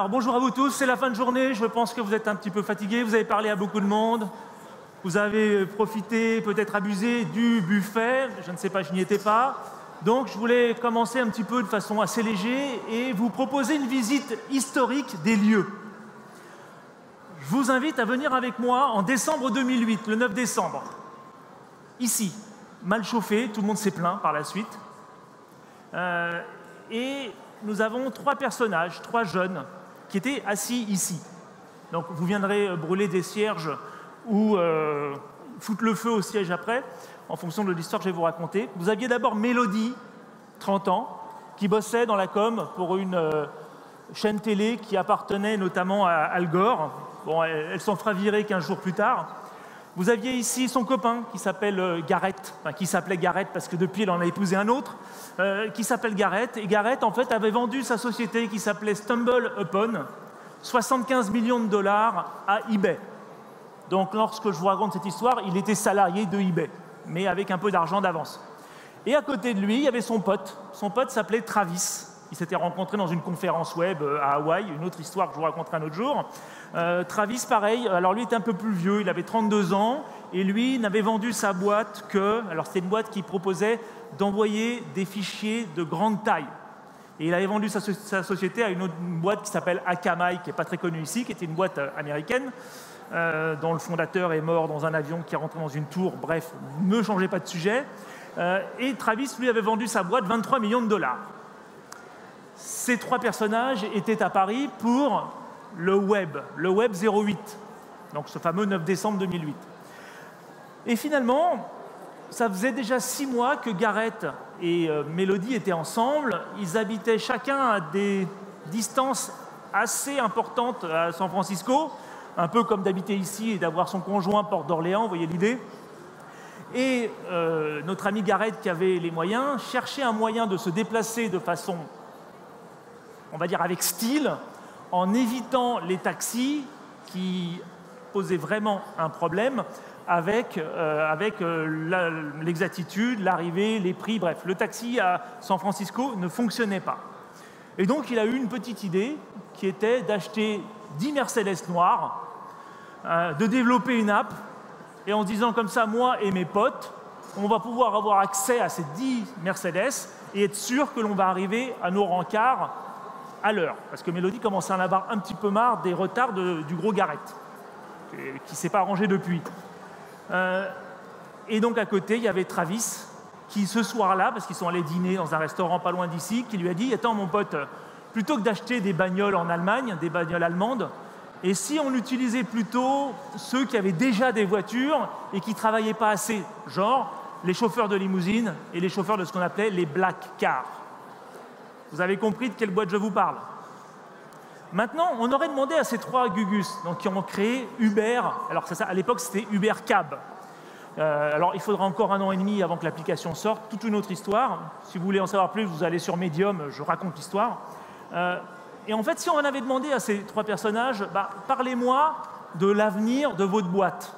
Alors bonjour à vous tous, c'est la fin de journée, je pense que vous êtes un petit peu fatigués, vous avez parlé à beaucoup de monde, vous avez profité, peut-être abusé du buffet, je ne sais pas, je n'y étais pas. Donc je voulais commencer un petit peu de façon assez légère et vous proposer une visite historique des lieux. Je vous invite à venir avec moi en décembre 2008, le 9 décembre. Ici, mal chauffé, tout le monde s'est plaint par la suite. Et nous avons trois personnages, trois jeunes, qui étaient assis ici. Donc vous viendrez brûler des cierges ou foutre le feu au siège après, en fonction de l'histoire que je vais vous raconter. Vous aviez d'abord Mélodie, 30 ans, qui bossait dans la com pour une chaîne télé qui appartenait notamment à Al Gore. Bon, elle s'en fera virer 15 jours plus tard. Vous aviez ici son copain qui s'appelle Garrett, enfin, qui s'appelait Garrett parce que depuis elle en a épousé un autre, qui s'appelle Garrett. Et Garrett, en fait, avait vendu sa société qui s'appelait StumbleUpon, 75 millions de dollars à eBay. Donc lorsque je vous raconte cette histoire, il était salarié de eBay, mais avec un peu d'argent d'avance. Et à côté de lui, il y avait son pote. Son pote s'appelait Travis. Ils s'étaient rencontrés dans une conférence web à Hawaï, une autre histoire que je vous raconterai un autre jour. Travis, pareil, alors lui était un peu plus vieux, il avait 32 ans, et lui n'avait vendu sa boîte que... Alors c'était une boîte qui proposait d'envoyer des fichiers de grande taille. Et il avait vendu sa société à une boîte qui s'appelle Akamai, qui n'est pas très connue ici, qui était une boîte américaine, dont le fondateur est mort dans un avion qui est rentré dans une tour. Bref, ne changez pas de sujet. Et Travis, lui, avait vendu sa boîte 23 millions de dollars. Ces trois personnages étaient à Paris pour le Web 08, donc ce fameux 9 décembre 2008. Et finalement, ça faisait déjà 6 mois que Garrett et Mélodie étaient ensemble. Ils habitaient chacun à des distances assez importantes à San Francisco, un peu comme d'habiter ici et d'avoir son conjoint Porte d'Orléans, vous voyez l'idée. Et notre ami Garrett, qui avait les moyens, cherchait un moyen de se déplacer de façon, on va dire avec style, en évitant les taxis qui posaient vraiment un problème avec l'exactitude, l'arrivée, les prix, bref. Le taxi à San Francisco ne fonctionnait pas. Et donc il a eu une petite idée qui était d'acheter 10 Mercedes noirs, de développer une app, et en se disant comme ça, moi et mes potes, on va pouvoir avoir accès à ces 10 Mercedes et être sûr que l'on va arriver à nos rencarts à l'heure. Parce que Mélodie commençait à en avoir un petit peu marre des retards du gros Garrett, qui ne s'est pas arrangé depuis. Et donc à côté, il y avait Travis, qui ce soir-là, parce qu'ils sont allés dîner dans un restaurant pas loin d'ici, qui lui a dit « Attends mon pote, plutôt que d'acheter des bagnoles en Allemagne, des bagnoles allemandes, et si on utilisait plutôt ceux qui avaient déjà des voitures et qui ne travaillaient pas assez, genre les chauffeurs de limousine et les chauffeurs de ce qu'on appelait les black cars ». Vous avez compris de quelle boîte je vous parle. Maintenant, on aurait demandé à ces trois gugus, donc, qui ont créé Uber. Alors ça, à l'époque, c'était Uber Cab. Alors il faudra encore 1 an et demi avant que l'application sorte, toute une autre histoire. Si vous voulez en savoir plus, vous allez sur Medium, je raconte l'histoire. Et en fait, si on avait demandé à ces trois personnages, parlez-moi de l'avenir de votre boîte.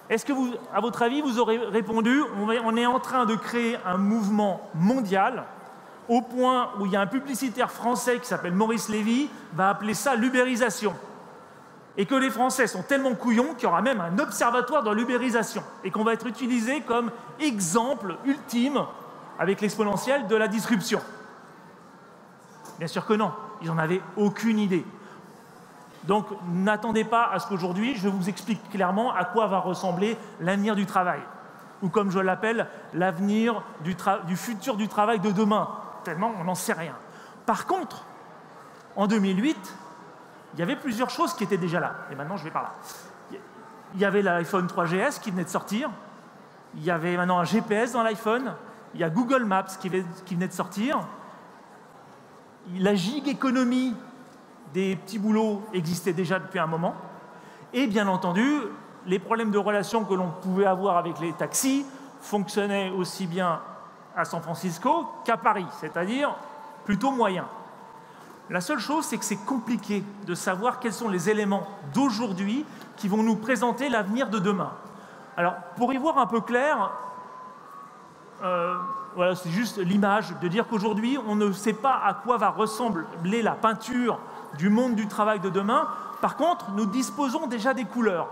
Est-ce que, à votre avis, vous aurez répondu « On est en train de créer un mouvement mondial au point où il y a un publicitaire français qui s'appelle Maurice Lévy, va appeler ça l'ubérisation. Et que les Français sont tellement couillons qu'il y aura même un observatoire dans l'ubérisation et qu'on va être utilisé comme exemple ultime avec l'exponentielle de la disruption. » Bien sûr que non, ils n'en avaient aucune idée. Donc n'attendez pas à ce qu'aujourd'hui, je vous explique clairement à quoi va ressembler l'avenir du travail. Ou comme je l'appelle, l'avenir du futur du travail de demain. Tellement on n'en sait rien. Par contre, en 2008, il y avait plusieurs choses qui étaient déjà là. Et maintenant, je vais par là. Il y avait l'iPhone 3GS qui venait de sortir. Il y avait maintenant un GPS dans l'iPhone. Il y a Google Maps qui venait de sortir. La gig économie des petits boulots existait déjà depuis un moment. Et bien entendu, les problèmes de relations que l'on pouvait avoir avec les taxis fonctionnaient aussi bien à San Francisco qu'à Paris, c'est-à-dire plutôt moyen. La seule chose, c'est que c'est compliqué de savoir quels sont les éléments d'aujourd'hui qui vont nous présenter l'avenir de demain. Alors, pour y voir un peu clair, voilà, c'est juste l'image de dire qu'aujourd'hui, on ne sait pas à quoi va ressembler la peinture du monde du travail de demain. Par contre, nous disposons déjà des couleurs.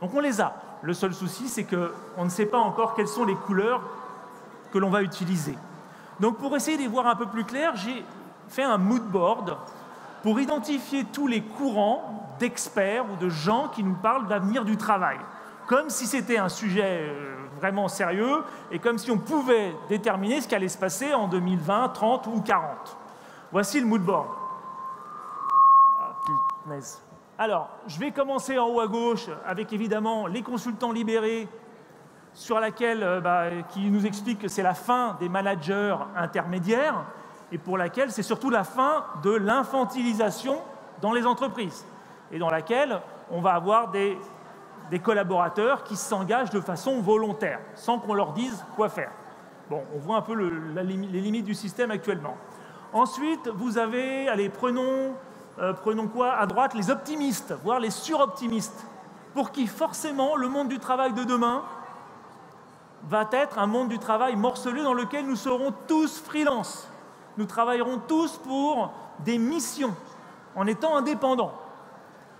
Donc on les a. Le seul souci, c'est qu'on ne sait pas encore quelles sont les couleurs que l'on va utiliser. Donc pour essayer d'y voir un peu plus clair, j'ai fait un mood board pour identifier tous les courants d'experts ou de gens qui nous parlent d'avenir du travail. Comme si c'était un sujet vraiment sérieux et comme si on pouvait déterminer ce qui allait se passer en 2020, 30 ou 40. Voici le mood board. Ah, punaise. Alors, je vais commencer en haut à gauche avec évidemment les consultants libérés sur laquelle, qui nous expliquent que c'est la fin des managers intermédiaires et pour laquelle c'est surtout la fin de l'infantilisation dans les entreprises et dans laquelle on va avoir des collaborateurs qui s'engagent de façon volontaire, sans qu'on leur dise quoi faire. Bon, on voit un peu les limites du système actuellement. Ensuite, vous avez, allez, prenons quoi à droite, les optimistes, voire les suroptimistes, pour qui forcément le monde du travail de demain va être un monde du travail morcelé dans lequel nous serons tous freelance. Nous travaillerons tous pour des missions, en étant indépendants.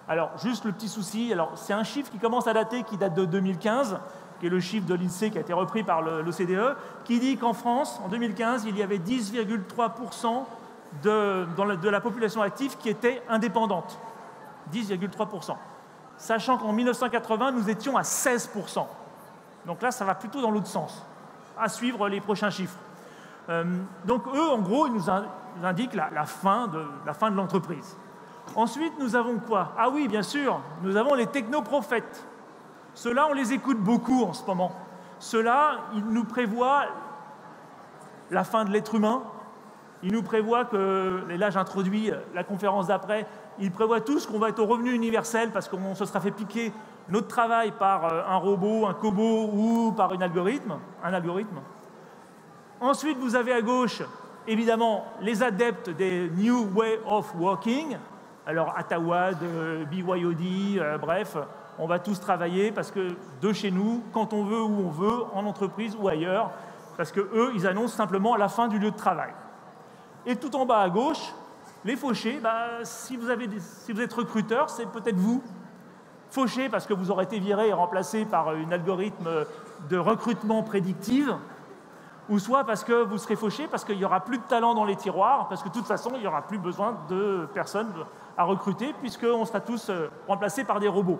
Alors, juste le petit souci, c'est un chiffre qui commence à dater, qui date de 2015, qui est le chiffre de l'INSEE qui a été repris par l'OCDE, qui dit qu'en France, en 2015, il y avait 10,3% de la population active qui était indépendante. 10,3%. Sachant qu'en 1980, nous étions à 16%. Donc là, ça va plutôt dans l'autre sens. À suivre les prochains chiffres. Donc eux, en gros, ils nous indiquent la fin de l'entreprise. Ensuite, nous avons quoi? Ah oui, bien sûr, nous avons les technoprophètes. Ceux-là, on les écoute beaucoup en ce moment. Ceux-là, ils nous prévoient la fin de l'être humain. Ils nous prévoient que, et là j'introduis la conférence d'après, ils prévoient tous qu'on va être au revenu universel parce qu'on se sera fait piquer notre travail par un robot, un cobo ou par un algorithme. Ensuite, vous avez à gauche, évidemment, les des New Way of Working. Alors, Atawad, BYOD, bref, on va tous travailler parce que de chez nous, quand on veut, où on veut, en entreprise ou ailleurs, parce qu'eux, ils annoncent simplement la fin du lieu de travail. Et tout en bas à gauche, les fauchés, si vous êtes recruteur, c'est peut-être vous. Fauché parce que vous aurez été viré et remplacé par un algorithme de recrutement prédictive, ou soit parce que vous serez fauché parce qu'il n'y aura plus de talent dans les tiroirs, parce que de toute façon, il n'y aura plus besoin de personnes à recruter, puisqu'on sera tous remplacés par des robots.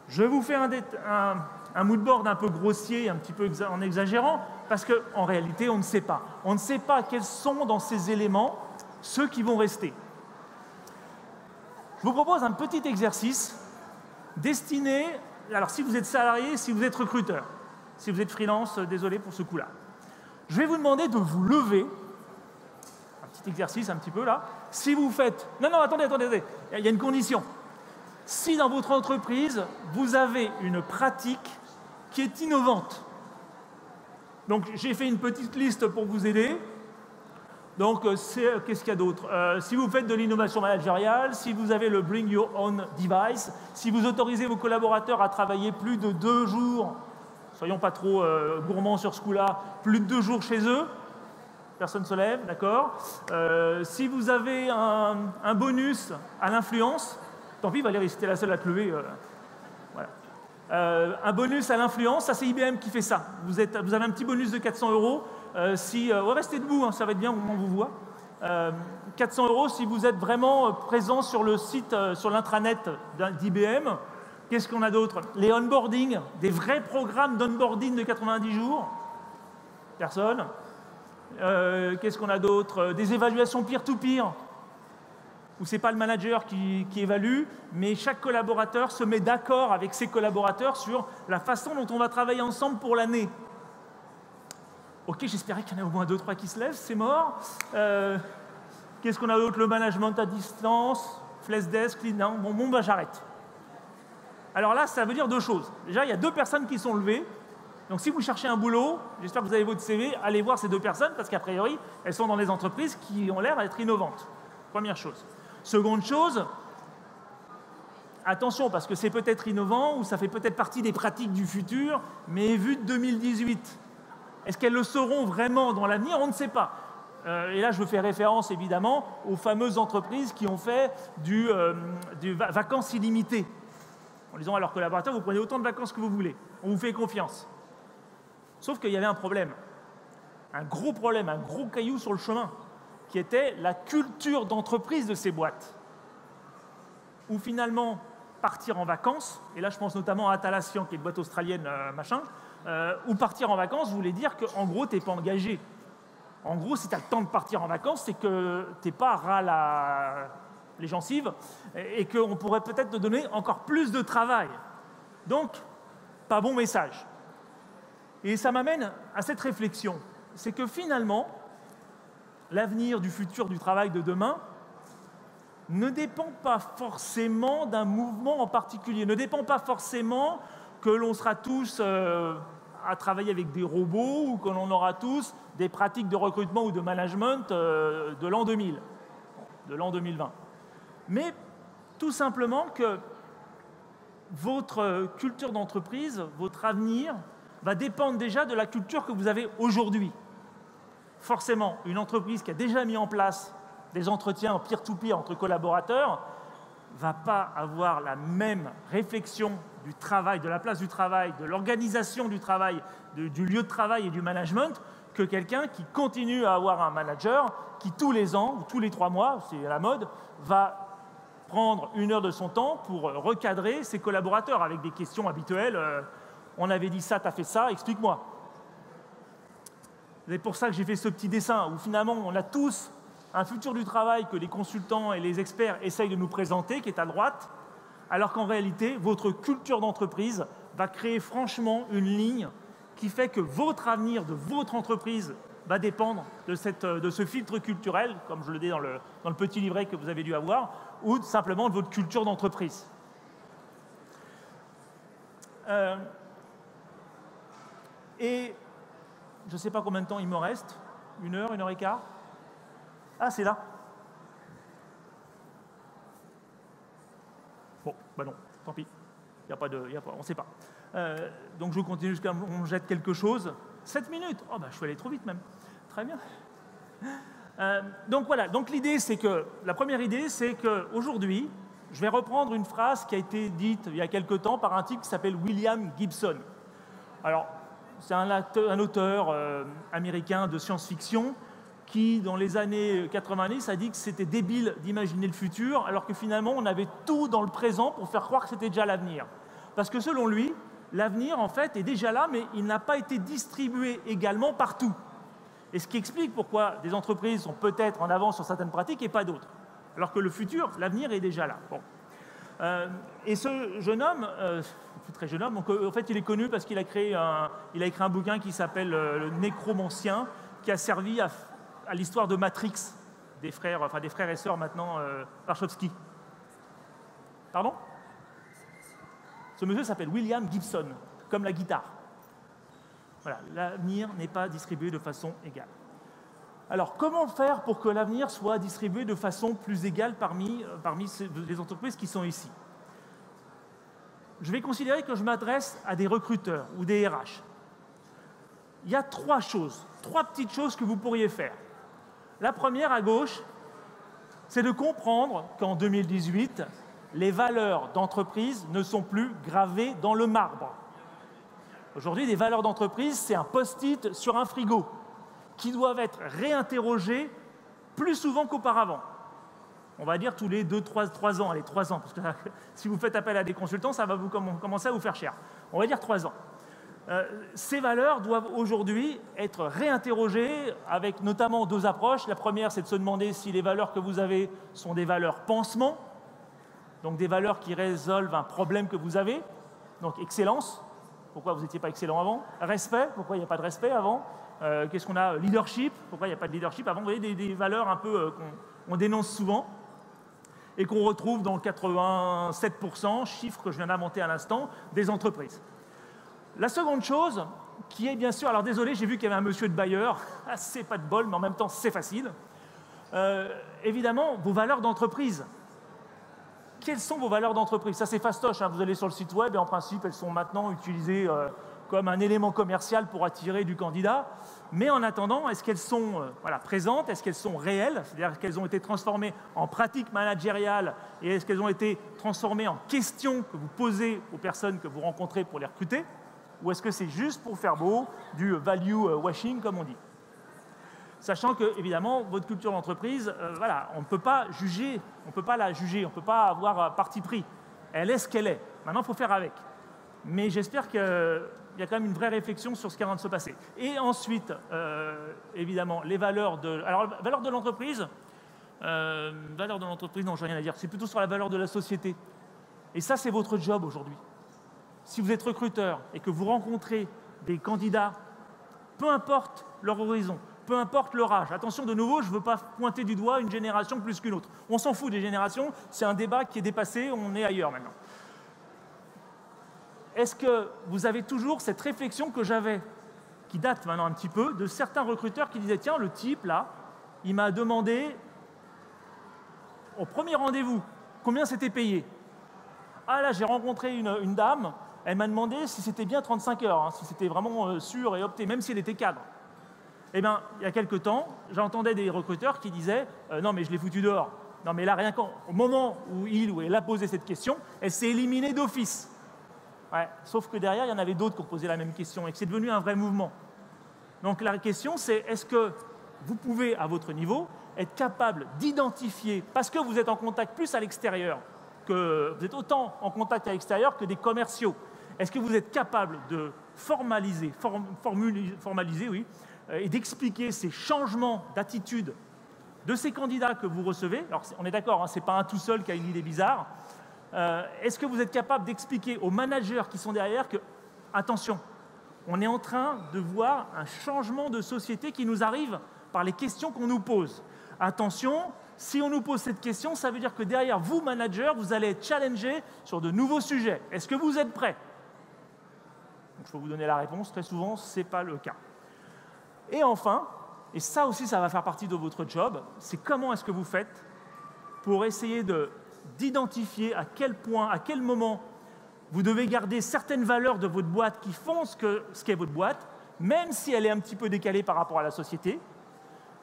Je vous fais un mood board un peu grossier, un petit peu en exagérant, parce qu'en réalité, on ne sait pas. On ne sait pas quels sont dans ces éléments ceux qui vont rester. Je vous propose un petit exercice destiné, alors si vous êtes salarié, si vous êtes recruteur, si vous êtes freelance, désolé pour ce coup-là. Je vais vous demander de vous lever, un petit exercice un petit peu là, si vous faites... Non, attendez, il y a une condition. Si dans votre entreprise, vous avez une pratique qui est innovante. Donc j'ai fait une petite liste pour vous aider. Donc, qu'est-ce qu'il y a d'autre? Si vous faites de l'innovation managériale, si vous avez le Bring Your Own Device, si vous autorisez vos collaborateurs à travailler plus de 2 jours, soyons pas trop gourmands sur ce coup-là, plus de 2 jours chez eux, personne ne se lève, d'accord? Si vous avez un bonus à l'influence, tant pis Valérie, c'était la seule à te lever. Voilà. Un bonus à l'influence, ça c'est IBM qui fait ça. Vous avez un petit bonus de 400 €. Restez debout, hein, ça va être bien au moment où on vous voit. 400 € si vous êtes vraiment présent sur le site, sur l'intranet d'IBM. Qu'est-ce qu'on a d'autre? Les onboarding, des vrais programmes d'onboarding de 90 jours. Personne. Qu'est-ce qu'on a d'autre? Des évaluations peer-to-peer, où ce n'est pas le manager qui évalue, mais chaque collaborateur se met d'accord avec ses collaborateurs sur la façon dont on va travailler ensemble pour l'année. Ok, j'espérais qu'il y en ait au moins 2-3 qui se lèvent, c'est mort. Qu'est-ce qu'on a d'autre? Le management à distance, Flexdesk, non, bon, j'arrête. Alors là, ça veut dire 2 choses. Déjà, il y a 2 personnes qui sont levées. Donc si vous cherchez un boulot, j'espère que vous avez votre CV, allez voir ces 2 personnes, parce qu'a priori, elles sont dans des entreprises qui ont l'air d'être innovantes. Première chose. Seconde chose, attention, parce que c'est peut-être innovant, ou ça fait peut-être partie des pratiques du futur, mais vu de 2018. Est-ce qu'elles le seront vraiment dans l'avenir? On ne sait pas. Et là, je fais référence évidemment aux fameuses entreprises qui ont fait du vacances illimitées, en disant à leurs collaborateurs, vous prenez autant de vacances que vous voulez, on vous fait confiance. Sauf qu'il y avait un problème, un gros caillou sur le chemin, qui était la culture d'entreprise de ces boîtes. Où finalement, partir en vacances, et là je pense notamment à Atalassian, qui est une boîte australienne, où partir en vacances voulait dire qu'en gros, tu n'es pas engagé. En gros, si tu as le temps de partir en vacances, c'est que tu n'es pas ras les gencives et qu'on pourrait peut-être te donner encore plus de travail. Donc, pas bon message. Et ça m'amène à cette réflexion. C'est que finalement, l'avenir du futur du travail de demain ne dépend pas forcément d'un mouvement en particulier, ne dépend pas forcément que l'on sera tous à travailler avec des robots ou que l'on aura tous des pratiques de recrutement ou de management de l'an 2000, de l'an 2020. Mais tout simplement que votre culture d'entreprise, votre avenir, va dépendre déjà de la culture que vous avez aujourd'hui. Forcément, une entreprise qui a déjà mis en place des entretiens en peer-to-peer entre collaborateurs ne va pas avoir la même réflexion du travail, de la place du travail, de l'organisation du travail, du lieu de travail et du management que quelqu'un qui continue à avoir un manager qui, tous les ans ou tous les 3 mois, c'est la mode, va prendre 1 heure de son temps pour recadrer ses collaborateurs avec des questions habituelles. On avait dit ça, tu as fait ça, explique-moi. C'est pour ça que j'ai fait ce petit dessin où finalement on a tous un futur du travail que les consultants et les experts essayent de nous présenter, qui est à droite, alors qu'en réalité, votre culture d'entreprise va créer franchement une ligne qui fait que votre avenir de votre entreprise va dépendre de ce filtre culturel, comme je le dis dans le petit livret que vous avez dû avoir, ou simplement de votre culture d'entreprise. Et je ne sais pas combien de temps il me reste, 1 heure, 1 heure et quart. Ah, c'est là. Bon, bah non, tant pis. On ne sait pas. Donc je continue jusqu'à ce qu'on jette quelque chose. 7 minutes. Oh, bah je suis allé trop vite même. Très bien. Donc voilà, donc l'idée c'est que, la première idée c'est qu'aujourd'hui, je vais reprendre une phrase qui a été dite il y a quelque temps par un type qui s'appelle William Gibson. Alors, c'est un auteur américain de science-fiction qui, dans les années 90, a dit que c'était débile d'imaginer le futur, alors que finalement, on avait tout dans le présent pour faire croire que c'était déjà l'avenir. Parce que selon lui, l'avenir, en fait, est déjà là, mais il n'a pas été distribué également partout. Et ce qui explique pourquoi des entreprises sont peut-être en avance sur certaines pratiques et pas d'autres. Alors que le futur, l'avenir est déjà là. Bon. Et ce jeune homme, très jeune homme, donc, en fait, il est connu parce qu'il a écrit un bouquin qui s'appelle Le Nécromancien, qui a servi à l'histoire de Matrix, des frères et sœurs maintenant Wachowski. Pardon? Ce monsieur s'appelle William Gibson, comme la guitare. Voilà, l'avenir n'est pas distribué de façon égale. Alors, comment faire pour que l'avenir soit distribué de façon plus égale parmi les entreprises qui sont ici? Je vais considérer que je m'adresse à des recruteurs ou des RH. Il y a 3 petites choses que vous pourriez faire. La première, à gauche, c'est de comprendre qu'en 2018, les valeurs d'entreprise ne sont plus gravées dans le marbre. Aujourd'hui, les valeurs d'entreprise, c'est un post-it sur un frigo qui doivent être réinterrogées plus souvent qu'auparavant. On va dire tous les 3 ans, allez, 3 ans, parce que si vous faites appel à des consultants, ça va commencer à vous faire cher. On va dire 3 ans. Ces valeurs doivent aujourd'hui être réinterrogées avec notamment 2 approches. La première, c'est de se demander si les valeurs que vous avez sont des valeurs pansement, donc des valeurs qui résolvent un problème que vous avez. Donc excellence, pourquoi vous n'étiez pas excellent avant? Respect, pourquoi il n'y a pas de respect avant? Qu'est-ce qu'on a? Leadership, pourquoi il n'y a pas de leadership avant? Vous voyez, des valeurs un peu qu'on dénonce souvent et qu'on retrouve dans 87%, chiffre que je viens d'inventer à l'instant, des entreprises. La seconde chose, qui est bien sûr, alors désolé, j'ai vu qu'il y avait un monsieur de Bayer, c'est pas de bol, mais en même temps c'est facile. Évidemment, vos valeurs d'entreprise. Quelles sont vos valeurs d'entreprise? Ça c'est fastoche, hein. Vous allez sur le site web et en principe elles sont maintenant utilisées comme un élément commercial pour attirer du candidat. Mais en attendant, est-ce qu'elles sont présentes? Est-ce qu'elles sont réelles? C'est-à-dire qu'elles ont été transformées en pratiques managériales et est-ce qu'elles ont été transformées en questions que vous posez aux personnes que vous rencontrez pour les recruter? Ou est-ce que c'est juste pour faire beau, du value washing, comme on dit? Sachant que, évidemment, votre culture d'entreprise, on ne peut pas juger, on ne peut pas la juger, on ne peut pas avoir parti pris. Elle est ce qu'elle est. Maintenant, il faut faire avec. Mais j'espère qu'il y a quand même une vraie réflexion sur ce qui est en train de se passer. Et ensuite, évidemment, les valeurs de... Alors, valeur de l'entreprise, non, j'ai rien à dire. C'est plutôt sur la valeur de la société. Et ça, c'est votre job aujourd'hui. Si vous êtes recruteur et que vous rencontrez des candidats, peu importe leur horizon, peu importe leur âge. Attention, de nouveau, je ne veux pas pointer du doigt une génération plus qu'une autre. On s'en fout des générations, c'est un débat qui est dépassé, on est ailleurs maintenant. Est-ce que vous avez toujours cette réflexion que j'avais, qui date maintenant un petit peu, de certains recruteurs qui disaient « Tiens, le type, là, il m'a demandé, au premier rendez-vous, combien c'était payé. Ah là, j'ai rencontré une dame, elle m'a demandé si c'était bien 35 heures, si c'était vraiment sûr et opté, même si elle était cadre. » Eh bien, il y a quelque temps, j'entendais des recruteurs qui disaient « Non, mais je l'ai foutu dehors. » Non, mais là, rien qu'au moment où il ou elle a posé cette question, elle s'est éliminée d'office. Ouais, sauf que derrière, il y en avait d'autres qui ont posé la même question et que c'est devenu un vrai mouvement. Donc la question, c'est est-ce que vous pouvez, à votre niveau, être capable d'identifier, parce que vous êtes en contact plus à l'extérieur, que vous êtes autant en contact à l'extérieur que des commerciaux, est-ce que vous êtes capable de formaliser, oui, et d'expliquer ces changements d'attitude de ces candidats que vous recevez? Alors, on est d'accord, ce n'est pas un tout seul qui a une idée bizarre. Est-ce que vous êtes capable d'expliquer aux managers qui sont derrière que, attention, on est en train de voir un changement de société qui nous arrive par les questions qu'on nous pose. Attention, si on nous pose cette question, ça veut dire que derrière vous, managers, vous allez être challengés sur de nouveaux sujets. Est-ce que vous êtes prêts? Donc, je peux vous donner la réponse, très souvent, ce n'est pas le cas. Et enfin, et ça aussi, ça va faire partie de votre job, c'est comment est-ce que vous faites pour essayer d'identifier à quel point, à quel moment vous devez garder certaines valeurs de votre boîte qui font ce qu'est votre boîte, même si elle est un petit peu décalée par rapport à la société.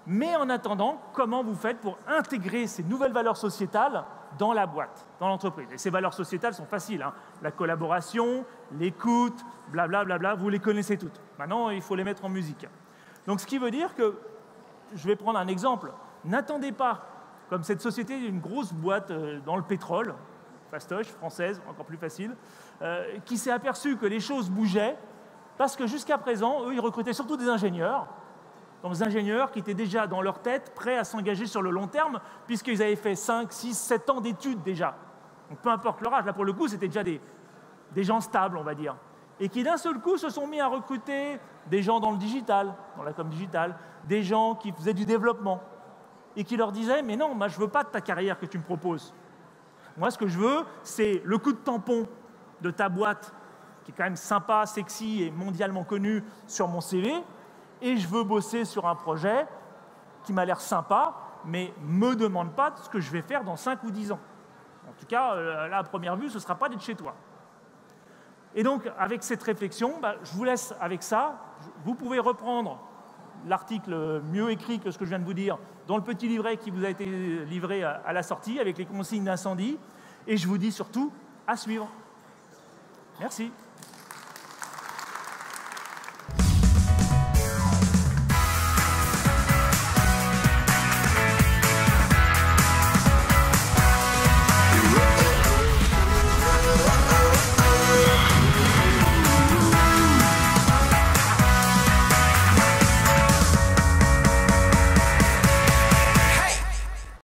Mais en attendant, comment vous faites pour intégrer ces nouvelles valeurs sociétales dans la boîte, dans l'entreprise? Et ces valeurs sociétales sont faciles, hein. La collaboration, l'écoute, blablabla, vous les connaissez toutes. Maintenant, il faut les mettre en musique. Donc, ce qui veut dire que, je vais prendre un exemple, n'attendez pas, comme cette société, une grosse boîte dans le pétrole, fastoche, française, encore plus facile, qui s'est aperçue que les choses bougeaient, parce que jusqu'à présent, eux, ils recrutaient surtout des ingénieurs, donc des ingénieurs qui étaient déjà dans leur tête prêts à s'engager sur le long terme, puisqu'ils avaient fait 5, 6, 7 ans d'études déjà. Donc peu importe leur âge, là pour le coup, c'était déjà des gens stables, on va dire. Et qui d'un seul coup se sont mis à recruter des gens dans le digital, dans la com digital, des gens qui faisaient du développement, et qui leur disaient « Mais non, moi je ne veux pas de ta carrière que tu me proposes. Moi ce que je veux, c'est le coup de tampon de ta boîte, qui est quand même sympa, sexy et mondialement connu sur mon CV, et je veux bosser sur un projet qui m'a l'air sympa, mais ne me demande pas ce que je vais faire dans 5 ou 10 ans. En tout cas, là, à première vue, ce ne sera pas d'être chez toi. » Et donc, avec cette réflexion, je vous laisse avec ça. Vous pouvez reprendre l'article mieux écrit que ce que je viens de vous dire dans le petit livret qui vous a été livré à la sortie avec les consignes d'incendie. Et je vous dis surtout à suivre. Merci.